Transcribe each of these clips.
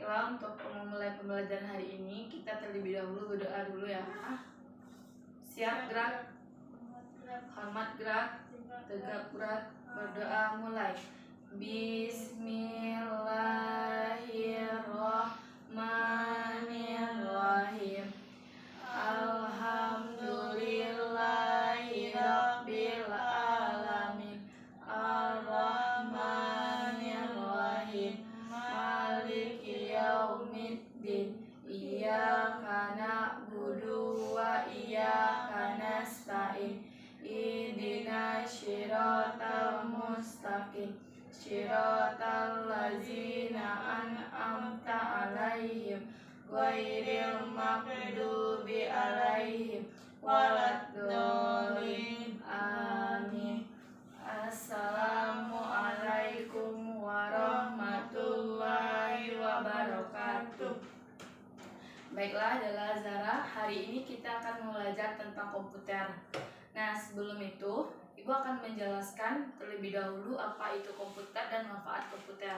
Baiklah, untuk memulai pembelajaran hari ini kita terlebih dahulu berdoa dulu ya. Siap gerak, hormat gerak, tegak gerak, berdoa mulai. Bismillahirrahmanirrahim. Alhamdulillahirabbil alamin. Arrahmanirrahim. Maliki yaumiddin. Iyyaka na'budu wa iyyaka nasta'in. Ihdinas siratal mustaqim. Siratal ladzina an'amta 'alaihim ghairil maghdubi 'alaihim waladdallin. Amin. Assalamualaikum warahmatullahi wabarakatuh. Baiklah, adalah Zara. Hari ini kita akan belajar tentang komputer. Nah, sebelum itu, Ibu akan menjelaskan terlebih dahulu apa itu komputer dan manfaat komputer.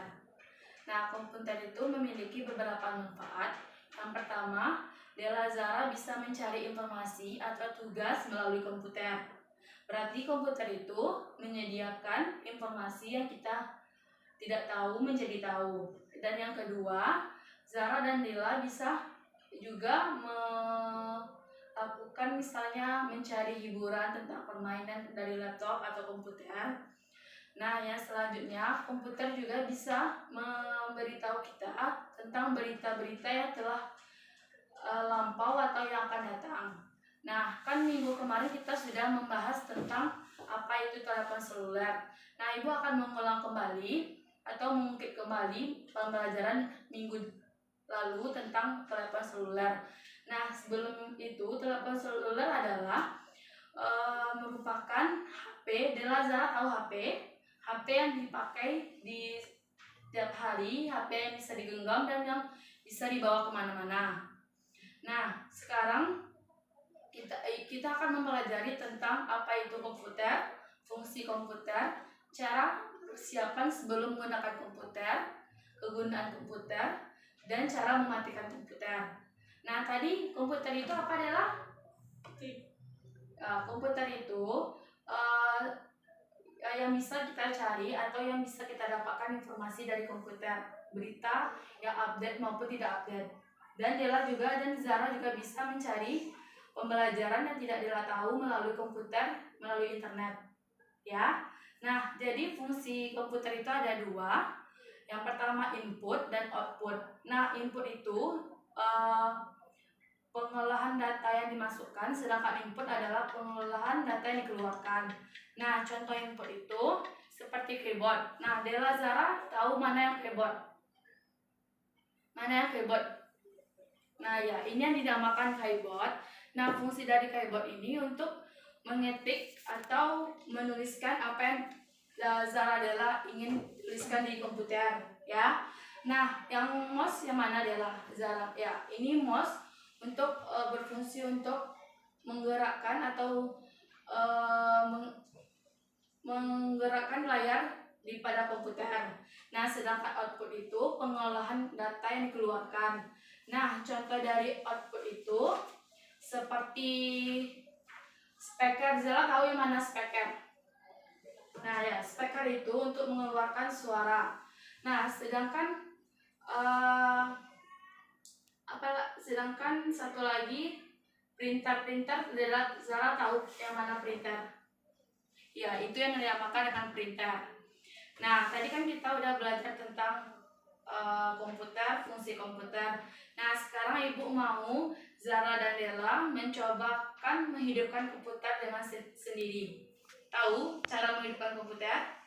Nah, komputer itu memiliki beberapa manfaat. Yang pertama, Dela Zara bisa mencari informasi atau tugas melalui komputer. Berarti komputer itu menyediakan informasi yang kita tidak tahu menjadi tahu. Dan yang kedua, Zara dan Dela bisa juga melakukan misalnya mencari hiburan tentang permainan dari laptop atau komputer. Nah, yang selanjutnya komputer juga bisa memberitahu kita tentang berita-berita yang telah lampau atau yang akan datang. Nah, kan minggu kemarin kita sudah membahas tentang apa itu telepon seluler. Nah, Ibu akan mengulang kembali atau mengungkit kembali pembelajaran minggu lalu tentang telepon seluler. Nah, sebelum itu telepon seluler adalah merupakan HP. Dela Zara tahu HP? HP yang dipakai di setiap hari, HP yang bisa digenggam dan yang bisa dibawa kemana-mana. Nah, sekarang kita akan mempelajari tentang apa itu komputer, fungsi komputer, cara persiapan sebelum menggunakan komputer, kegunaan komputer, dan cara mematikan komputer. Nah, tadi komputer itu apa adalah? Komputer itu yang bisa kita cari atau yang bisa kita dapatkan informasi dari komputer, berita yang update maupun tidak update. Dan Dela juga dan Zara juga bisa mencari pembelajaran yang tidak Dela tahu melalui komputer, melalui internet. Ya. Nah, jadi fungsi komputer itu ada dua. Yang pertama input dan output. Nah, input itu pengolahan data yang dimasukkan, sedangkan output adalah pengolahan data yang dikeluarkan. Nah, contoh input itu seperti keyboard. Nah, Dela Zara tahu mana yang keyboard? Mana yang keyboard? Nah, ya, ini yang dinamakan keyboard. Nah, fungsi dari keyboard ini untuk mengetik atau menuliskan apa yang Zara Dela ingin tuliskan di komputer, ya. Nah, yang mouse yang mana Dela Zara? Ya, ini mouse untuk berfungsi untuk menggerakkan atau menggerakkan layar di pada komputer. Nah, sedangkan output itu pengolahan data yang dikeluarkan. Nah, contoh dari output itu seperti speaker. Zara tahu yang mana speaker? Nah, ya, speaker itu untuk mengeluarkan suara. Nah, sedangkan sedangkan satu lagi printer. Zara tahu yang mana printer? Ya, itu yang dinamakan dengan printer. Nah, tadi kan kita udah belajar tentang komputer, fungsi komputer. Nah, sekarang Ibu mau Zara dan Dela mencobakan menghidupkan komputer dengan sendiri. Tahu cara menghidupkan komputer?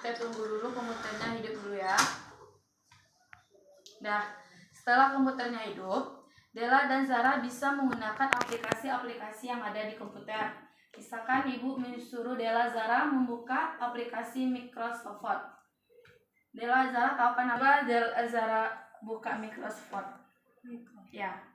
kita tunggu dulu komputernya hidup dulu ya. Nah, setelah komputernya hidup, Della dan Zara bisa menggunakan aplikasi-aplikasi yang ada di komputer. Misalkan ibu menyuruh Della Zara membuka aplikasi Microsoft Word. Della Zara tahu kan apa Della Zara buka Microsoft Word? Ya.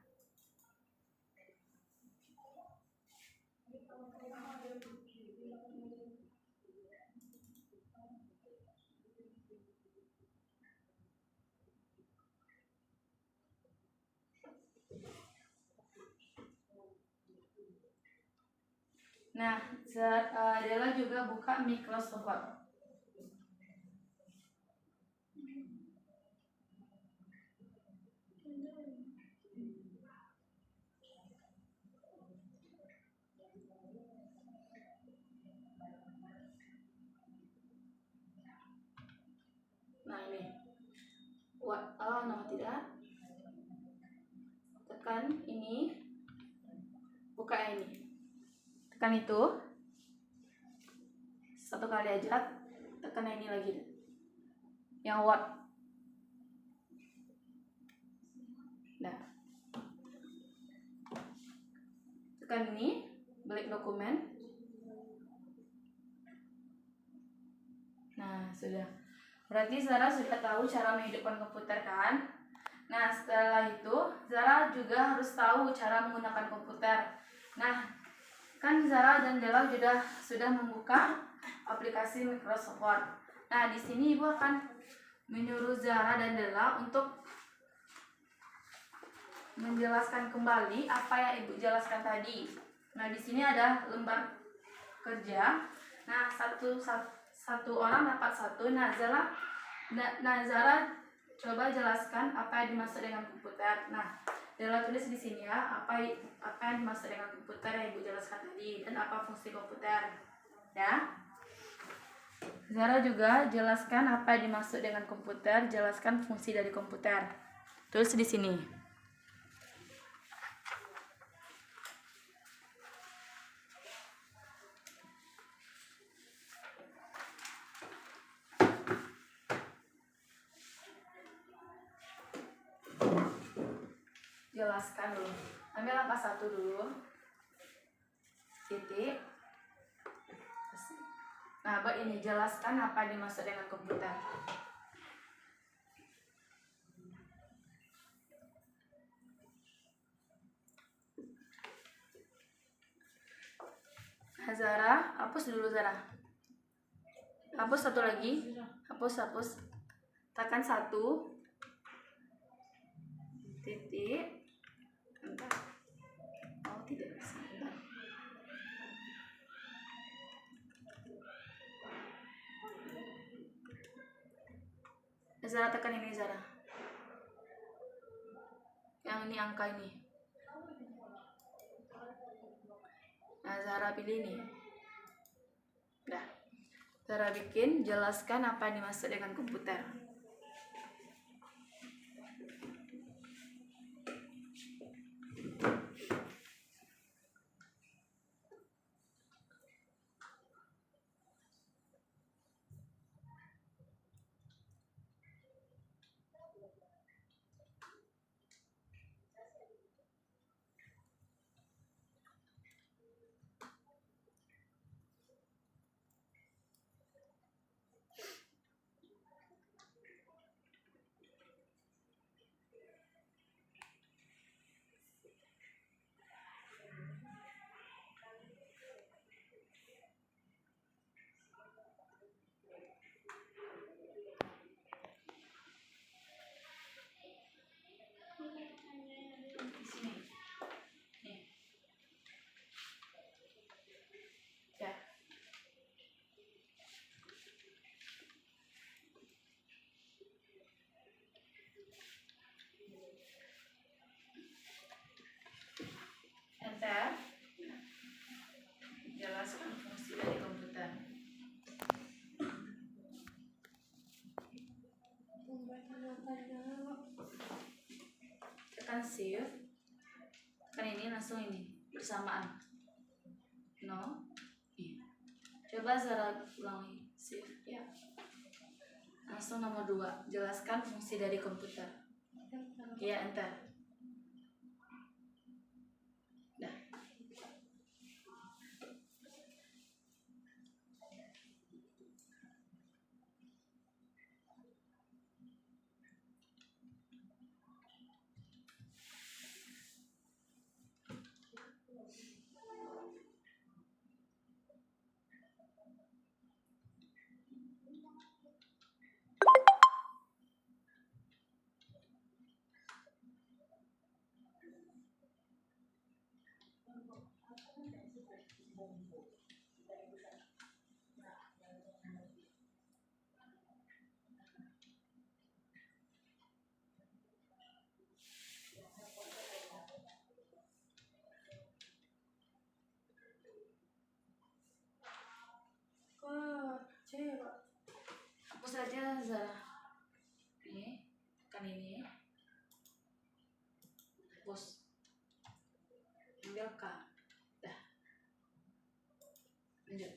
Nah, Della juga buka Microsoft Word. Nah ini, nama tidak. Tekan ini, buka ini. Tekan itu, satu kali aja. Tekan ini lagi, yang Word. Nah, tekan ini, balik dokumen. Nah, sudah. Berarti Zara sudah tahu cara menghidupkan komputer kan? Nah, setelah itu Zara juga harus tahu cara menggunakan komputer. Nah, kan Zara dan Della sudah membuka aplikasi Microsoft Word. Nah, di sini Ibu akan menyuruh Zara dan Della untuk menjelaskan kembali apa yang Ibu jelaskan tadi. Nah, di sini ada lembar kerja. Nah, satu orang dapat satu. Nah, Zara coba jelaskan apa yang dimaksud dengan komputer. Nah, Della tulis di sini ya apa yang dimaksud dengan komputer yang Ibu jelaskan tadi dan apa fungsi komputer. Ya. Zara juga jelaskan apa yang dimaksud dengan komputer, jelaskan fungsi dari komputer. Tulis di sini. Jelaskan dulu. Ambil langkah 1 dulu. Titik. Nah, buat ini jelaskan apa yang dimaksud dengan komputer. Nah, Zara, hapus dulu Zara. Hapus satu lagi. Hapus. Tekan 1. Titik. Bentar. Oh, tidak bisa. Bentar. Zara tekan ini Zara. Yang ini angka ini. Nah, Zara pilih ini. Nah, Zara bikin jelaskan apa yang dimaksud dengan komputer. Enter. Jelaskan fungsi dari komputer. Tekan save. Tekan ini langsung ini bersamaan. No. Iya. Coba Zara ulangi. Save ya. Langsung nomor 2, jelaskan fungsi dari komputer. Ya, enter. Dah. Hapus saja Zara. Ini, kan ini. Hapus. Ambil K. Dah. Lanjut.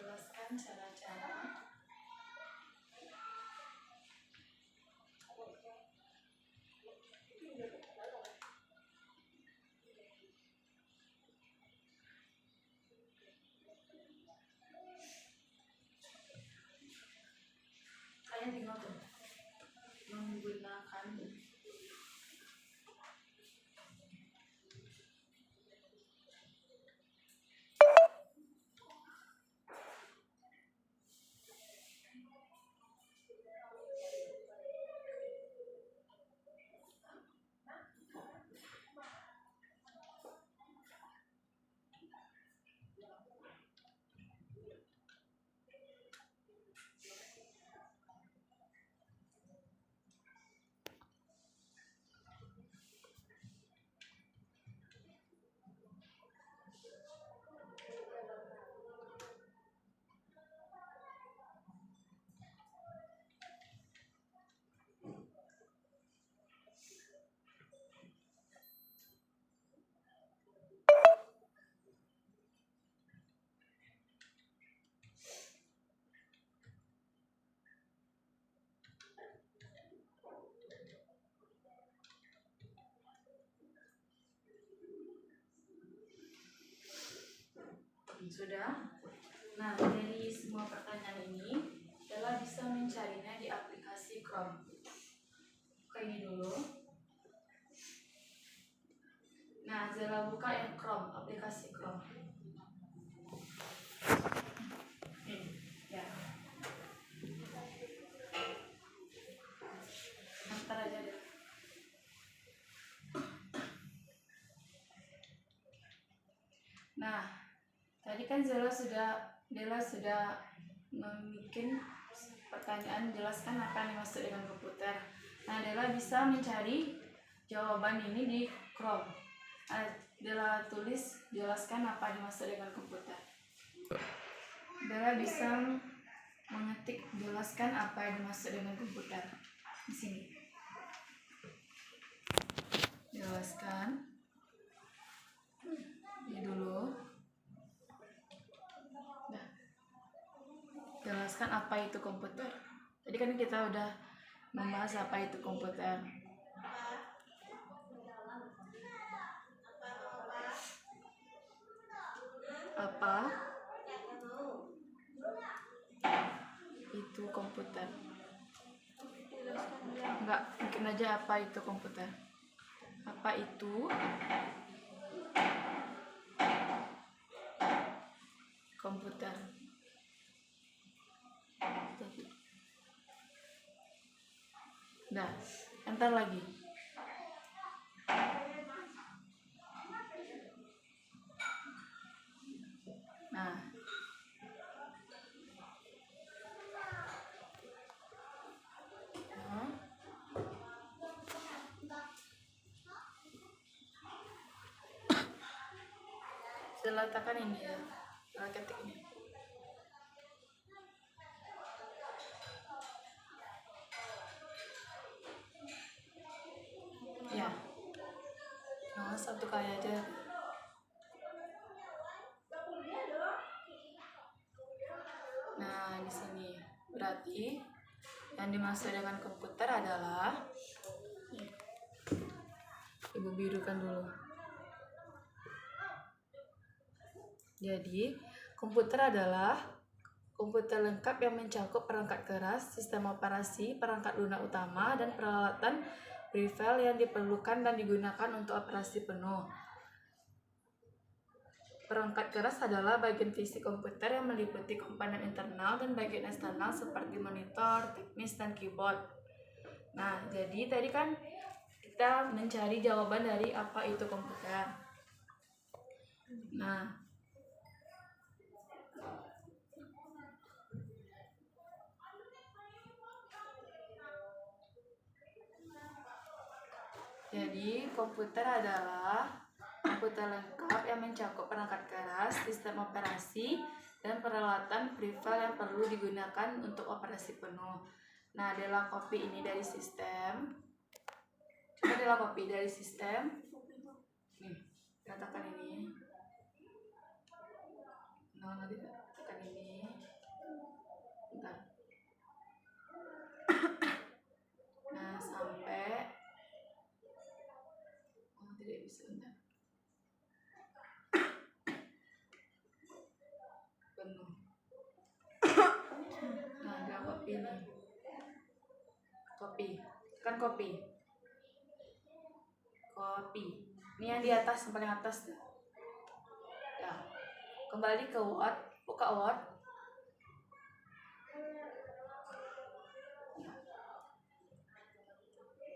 Jelaskan cara-cara kalian tinggal tuh menggunakan sudah. Nah, dari semua pertanyaan ini, Ella bisa mencarinya di aplikasi Chrome. Buka ini dulu. Nah, Zela buka yang Chrome, aplikasi Chrome. Ya. Ntar aja deh. Nah, tadi kan Dela sudah membuat pertanyaan, jelaskan apa yang dimaksud dengan komputer. Nah, Dela bisa mencari jawaban ini di Chrome. Dela tulis jelaskan apa yang dimaksud dengan komputer. Dela bisa mengetik jelaskan apa yang dimaksud dengan komputer di sini. Jelaskan ini dulu. Nah, jelaskan apa itu komputer. Tadi kan kita udah membahas apa itu komputer. Apa itu komputer? Enggak, mungkin aja apa itu komputer. Apa itu komputer? Nah, entar lagi. Nah, saya letakkan ini ya, ketik ini. Ya, nah, satu kali aja. Nah, di sini berarti yang dimaksud dengan komputer adalah, Ibu birukan dulu. Jadi, komputer adalah komputer lengkap yang mencakup perangkat keras, sistem operasi, perangkat lunak utama, dan peralatan peripheral yang diperlukan dan digunakan untuk operasi penuh. Perangkat keras adalah bagian fisik komputer yang meliputi komponen internal dan bagian eksternal seperti monitor, teknis, dan keyboard. Nah, jadi tadi kan kita mencari jawaban dari apa itu komputer. Nah, jadi komputer adalah komputer lengkap yang mencakup perangkat keras, sistem operasi, dan peralatan peripheral yang perlu digunakan untuk operasi penuh. Nah, Dela copy ini dari sistem. Coba Dela copy dari sistem. Nih, katakan ini. Nah, nanti katakan ini. Bentar. Nah, sampai tidak bisa, bentar. Penuh. Nah, Dela copy nih. Copy. Kan copy. Copy. Ini yang di atas, yang paling atas tuh. Ya. Kembali ke Word, buka Word.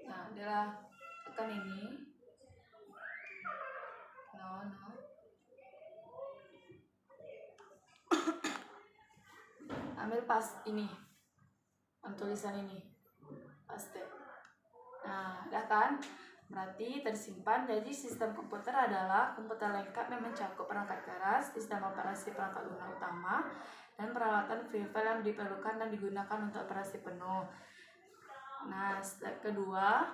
Nah, Dela tekan ini. No. Ambil pas ini, tulisan ini, paste. Nah, udah kan? Berarti tersimpan. Jadi sistem komputer adalah komputer lengkap yang mencakup perangkat keras, sistem operasi, perangkat lunak utama, dan peralatan peripheral yang diperlukan dan digunakan untuk operasi penuh. Nah, step kedua,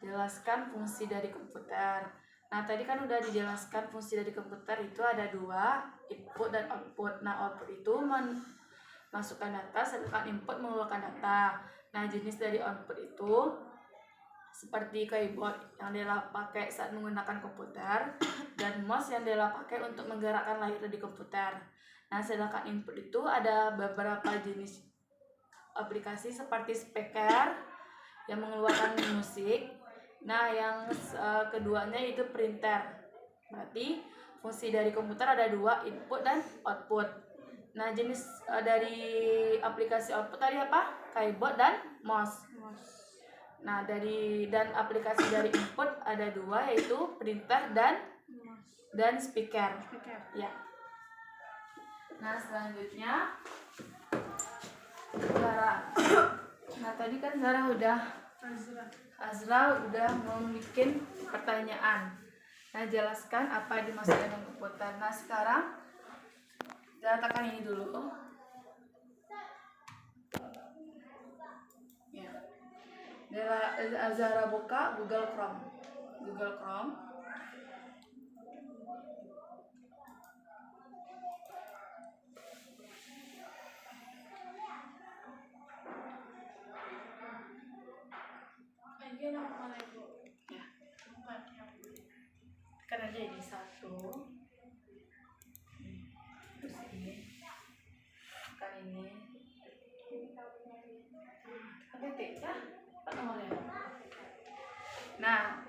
jelaskan fungsi dari komputer. Nah, tadi kan udah dijelaskan fungsi dari komputer itu ada dua, input dan output. Nah, output itu masukkan data, sedangkan input mengeluarkan data. Nah, jenis dari output itu seperti keyboard yang Dela pakai saat menggunakan komputer dan mouse yang Dela pakai untuk menggerakkan layar di komputer. Nah, sedangkan input itu ada beberapa jenis aplikasi seperti speaker yang mengeluarkan musik. Nah, yang keduanya itu printer. Berarti fungsi dari komputer ada dua, input dan output. Nah, jenis dari aplikasi output tadi apa? Keyboard dan mouse. Nah, dan aplikasi dari input ada dua, yaitu printer dan dan speaker. Ya. Nah, selanjutnya Zara. Nah, tadi kan Azra udah mau bikin pertanyaan. Nah, jelaskan apa yang dimaksud dengan komputer. Nah, sekarang Zara tekan ini dulu. Ya. Zara buka Google Chrome. Ya. Tekan aja ini 1. Terus ini. Tekan ini. Ketik ya. Apa nomornya? Nah,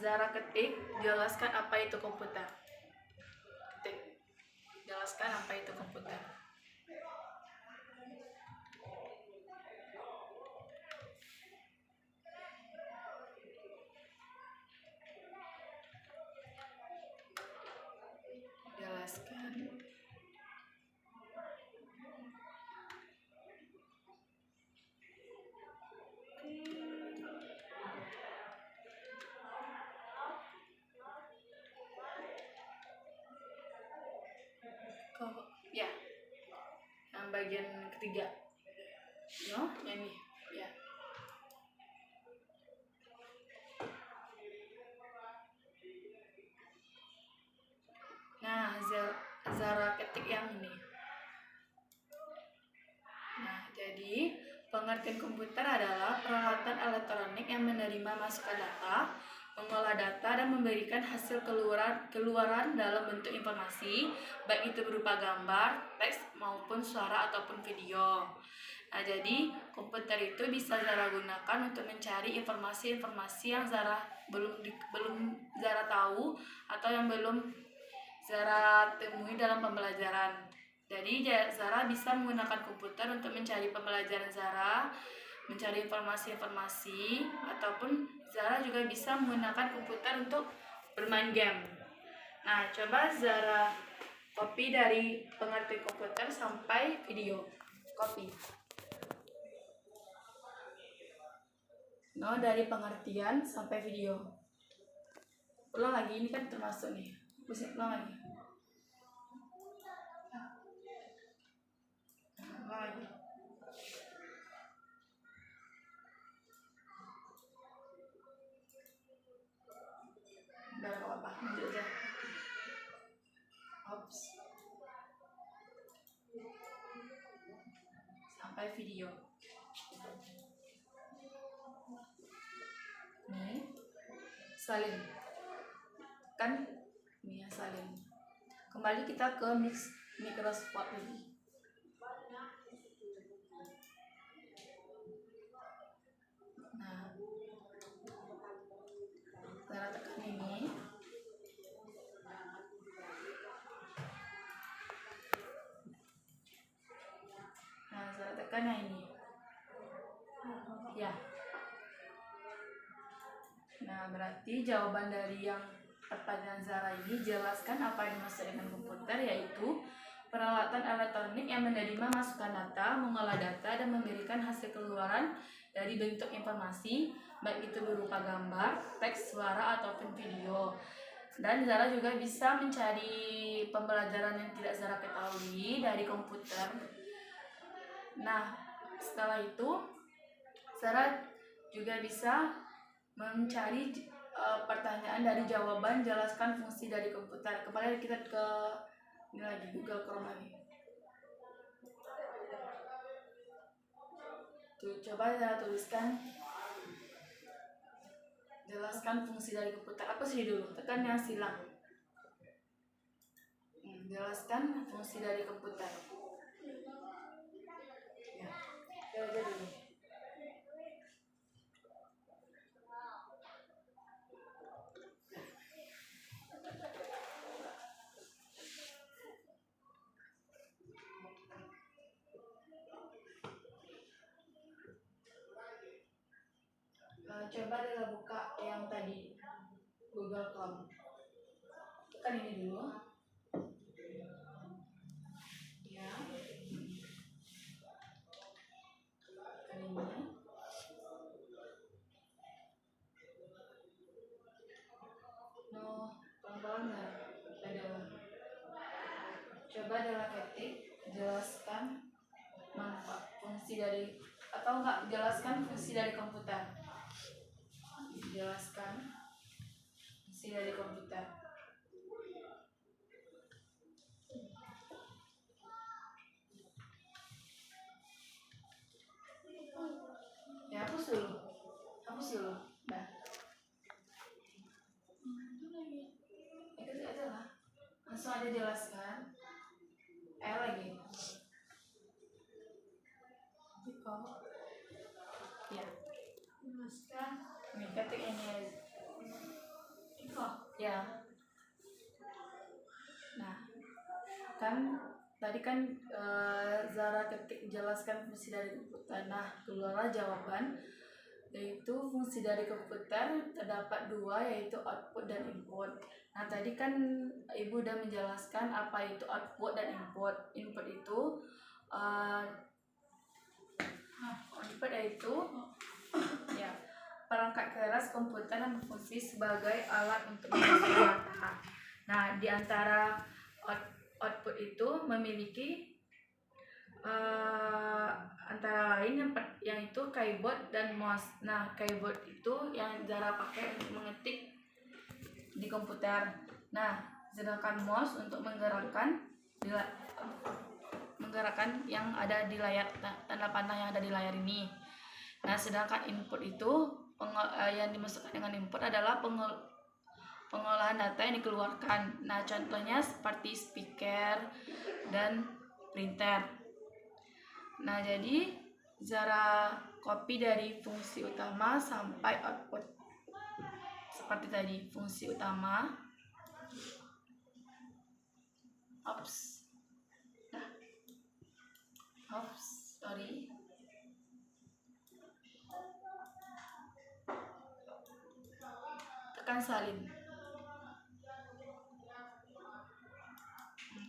Zara ketik, jelaskan apa itu komputer. Ketik. Jelaskan apa itu komputer. Jelaskan. Ya, yang bagian ketiga. No, yang ini. Ya. Nah, Zara ketik yang ini. Nah, jadi pengertian komputer adalah peralatan elektronik yang menerima masukan data, mengolah data, dan memberikan hasil keluaran dalam bentuk informasi, baik itu berupa gambar, teks, maupun suara ataupun video. Nah, jadi komputer itu bisa Zara gunakan untuk mencari informasi-informasi yang Zara belum Zara tahu atau yang belum Zara temui dalam pembelajaran. Jadi Zara bisa menggunakan komputer untuk mencari pembelajaran Zara, mencari informasi-informasi, ataupun Zara juga bisa menggunakan komputer untuk bermain game. Nah, coba Zara copy dari pengertian komputer sampai video. Copy. No, dari pengertian sampai video. Ulang lagi, ini kan termasuk nih. Ulang lagi. Lagi. Udah apa-apa, lanjut aja. Ops. Sampai video. Nih, salin. Kan ini ya salin. Kembali kita ke Microsoft lagi. Nah, Zara tekan ini. Nah, Zara tekan yang ini. Ya. Nah, berarti jawaban dari yang pertanyaan Zara ini, jelaskan apa yang dimaksud dengan komputer, yaitu peralatan elektronik yang menerima masukan data, mengolah data, dan memberikan hasil keluaran dari bentuk informasi, baik itu berupa gambar, teks, suara, ataupun video. Dan Zara juga bisa mencari pembelajaran yang tidak Zara ketahui dari komputer. Nah, setelah itu Zara juga bisa mencari pertanyaan dari jawaban, jelaskan fungsi dari komputer. Kembali kita ke ini lagi, Google Chrome lagi. Tuh, coba saya tuliskan, jelaskan fungsi dari komputer. Apa sih dulu? Tekan yang silang. Jelaskan fungsi dari komputer. Ya, aja dulu. Coba deh buka yang tadi, Google Chrome. Tekan ini dulu. Ya. Tekan ini. No, pelan-pelan nggak? Coba Dela ketik, jelaskan manfaat fungsi dari, atau enggak, jelaskan fungsi dari komputer. Jelaskan fungsi dari komputer. Ya, hapus dulu. Nah, ikut aja lah. Langsung aja jelaskan. Lagi. Ya. Jelaskan. Nih, ketik ini. Ya. Nah, kan tadi kan Zara ketik jelaskan fungsi dari komputer. Nah, keluarlah jawaban, yaitu fungsi dari komputer terdapat dua, yaitu output dan input. Nah, tadi kan Ibu udah menjelaskan apa itu output dan input. Input itu ya, perangkat keras komputer yang berfungsi sebagai alat untuk menghasilkan data. Nah, di antara output itu memiliki antara lain yang itu keyboard dan mouse. Nah, keyboard itu yang Zara pakai untuk mengetik di komputer. Nah, sedangkan mouse untuk menggerakkan yang ada di layar, tanda panah yang ada di layar ini. Nah, sedangkan input itu yang dimasukkan dengan input adalah pengolahan data yang dikeluarkan. Nah, contohnya seperti speaker dan printer. Nah, jadi Zara copy dari fungsi utama sampai output. Seperti tadi, fungsi utama. Tekan salin.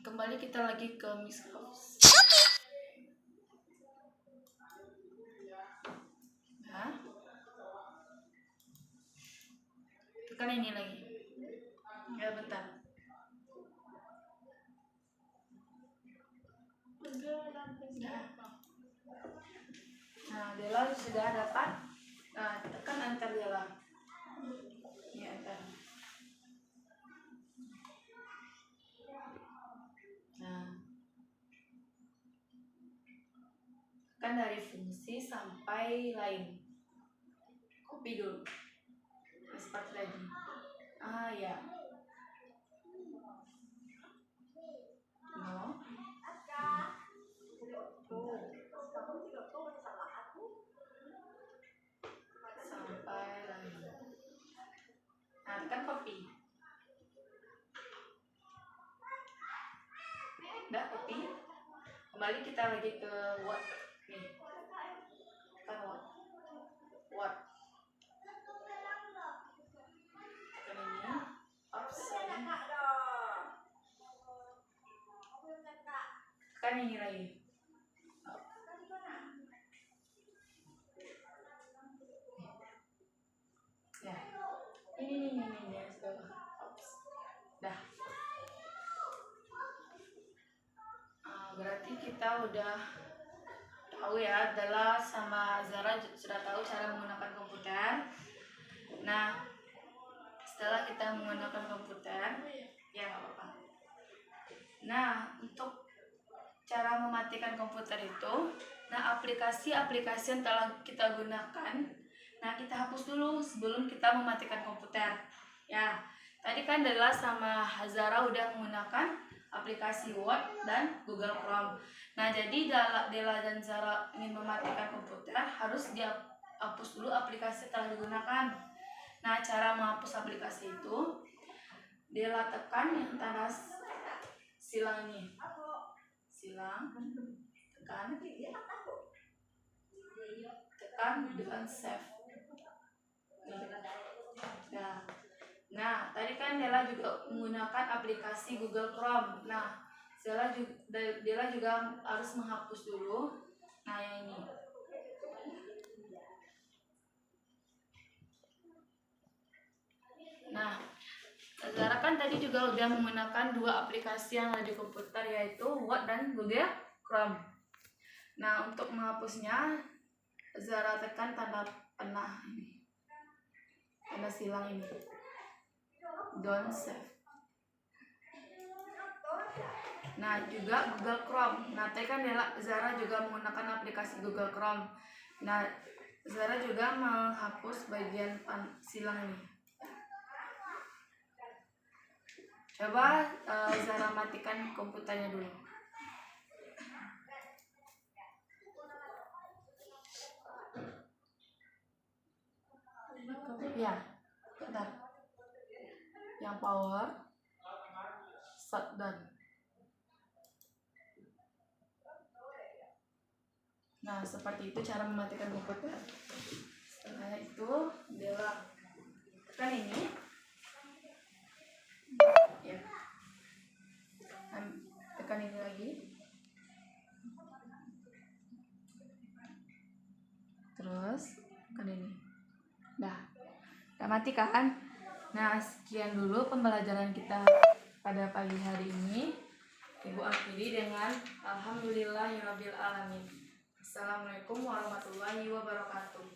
Kembali kita lagi ke Mixhouse. Nah, tekan ini lagi. Ya, bentar. Nah, Dela sudah dapat. Nah, tekan enter Dela. Ya, enter. Nah, tekan dari fungsi sampai lain. Copy dulu. Seperti tadi. Ya. No. Sampai lain. Nah, tekan copy. Udah copy. Kembali kita lagi ke Word. Nih. Tekan Word. Tekan ini. Option. Tekan ini lagi. Ya. Ini dah. Berarti kita udah tahu ya, adalah sama Zara sudah tahu cara menggunakan komputer. Nah, setelah kita menggunakan komputer, ya nggak apa-apa. Nah, untuk cara mematikan komputer itu, nah aplikasi-aplikasi yang telah kita gunakan, nah kita hapus dulu sebelum kita mematikan komputer. Ya, tadi kan Dela sama Zara udah menggunakan aplikasi Word dan Google Chrome. Nah, jadi Dela dan Zara ingin mematikan komputer, harus dihapus dulu aplikasi yang telah digunakan. Nah, cara menghapus aplikasi itu, Dela tekan yang tanda silang ini. Silang, tekan dengan save. Nah, Nah, tadi kan Dela juga menggunakan aplikasi Google Chrome. Nah, Dela juga harus menghapus dulu. Nah, yang ini. Nah, Zara kan tadi juga udah menggunakan dua aplikasi yang ada di komputer, yaitu Word dan Google Chrome. Nah, untuk menghapusnya, Zara tekan tanda panah ini, tanda silang ini, don't save. Nah, juga Google Chrome. Nah, tadi kan Zara juga menggunakan aplikasi Google Chrome. Nah, Zara juga menghapus bagian silang ini. Coba Zara matikan komputernya dulu. Ya, bentar. Yang power, shutdown. Nah, seperti itu cara mematikan komputer. Setelah itu, Dela tekan ini. Ya. Tekan ini lagi. Terus tekan ini. Nah, udah mati kan? Nah, sekian dulu pembelajaran kita pada pagi hari ini. Ibu akhiri dengan alhamdulillahirabbil alamin. Assalamualaikum warahmatullahi wabarakatuh.